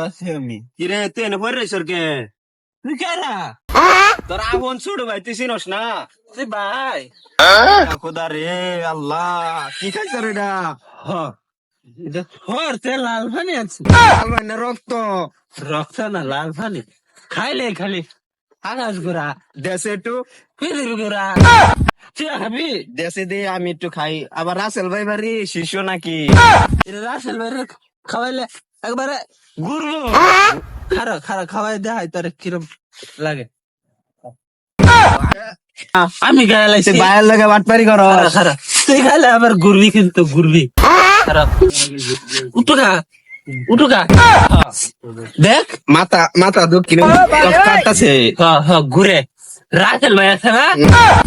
আছি আমি। কিরে তুই এনে পড়ে রইছর কে? তুই কেডা? তোর আপন ছোট ভাই তুই চিনস না? তুই ভাই? খোদা রে আল্লাহ, কি খাইছ রে এটা? হ। এটা হরতে লাল পানি আছে। লাল ভাই না রক্ত? রক্ত না লাল পানি। খাইলে খালি আকাশ গোড়া, দেশে একটু পৃথিবী গোড়া। তুই খাবি? দেশে দিয়ে আমি একটু খাই। আবার রাসেল ভাই বাড়ি শিশু নাকি? এটা রাসেল ভাইরে খাওয়াইলে একবারে ঘুরবো। খারা খারা খাওয়াই দেখাই তোর কিরম লাগে। আমি গাইলাইছি তুই ভাইয়ের লগে বাটপারি কর? খারা খারা। তুই খাইলে আবার ঘুরবি কিন্তু ঘুরবি। খারাপ। উঠুকা উঠুকা। দেখ মাথা মাথা দক্ষিণ কাটতাছে। ঘুরে রাসেল ভাই আছে না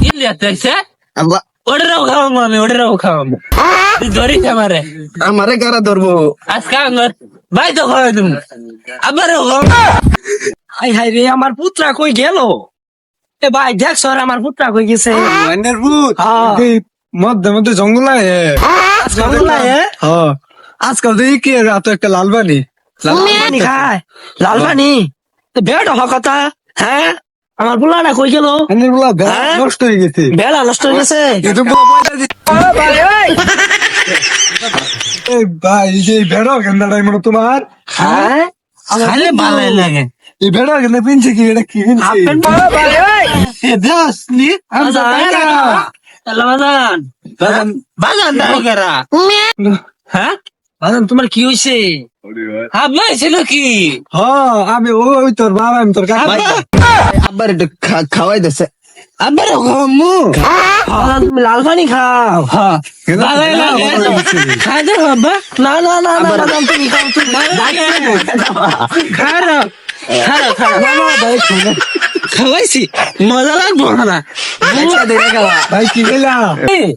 ইন্ডিয়াতে আছে, আল্লাহ, ওটারও খাওয়াবো আমি, ওটারও খাওয়াবো। তুই ধরিস আমারে, আমারে কারা ধরবো? আজকে আমার ভাই তো খাওয়াই তুমি আবারও হাই হাই রে, আমার পুত্রা কই গেল? এ ভাই দেখ সর আমার পুত্রা কই গেছে? মাইনের ভূত হ্যাঁ। এই মধ্যে মধ্যে জঙ্গল আয়ে আজকাল দেখি কি রাত একটা লালবানি পানি খায় লাল পানি বেড কথা। হ্যাঁ আমার বুলাটা কই গেল? গুলা হ্যাঁ? নষ্ট হয়ে গেছে বেলা নষ্ট হয়ে গেছে। কিন্তু বড় পয়সা এই ভাই এই যে ভেড়া গেন্দাটাই মনে তোমার হ্যাঁ খাইলে ভালোই লাগে। এই ভেড়া গেন্দা পিনছে কি এটা কি কিনছে বাজান দারোগারা। হ্যাঁ বাজান তোমার কি হয়েছে? আপনার ছিল কি? আমি ওই তোর বাবা আমি তোর কাকা আবার একটু খাওয়াই দিছে। আবার মু তুমি লাল পানি খাও। ভালোই লাগে খাই দে বাবা। না না না না বাদাম তুমি খাও, তুমি খারাপ খারাপ খারাপ খাওয়াইছি মজা লাগবো না। ভাই কি গেলা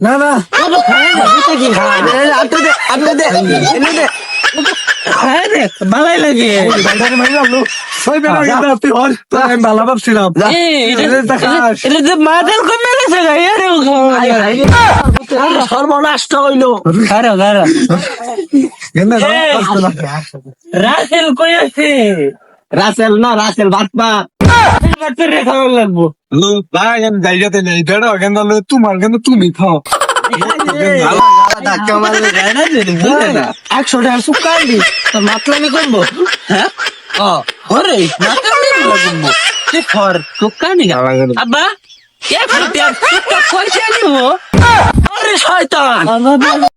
না না ভালোই লাগে। ওই বেড়া গেন্দা তুই হর তোর আমি ভালো ভাবছিলাম এটা যে মাথার কমে গেছে সর্বনাষ্ট হইলো। খারাপ খারাপ গেন্দা রাসেল কই আছে? রাসেল না, রাসেল বাটপা। খাওয়া লাগবো। ভাই আমি জায়গাতে নেই বেড়া গেন্দা তোমার গেন্দা তুমি খাও ধাক্কা মারবে। 100 টাকা সুকান্ডি তোর মাতলামি করবো। হ্যাঁ হরে মাতলামি করবো ফর সুকান্ডি আব্বা কে করতে কইছে নিবো? আরে শয়তান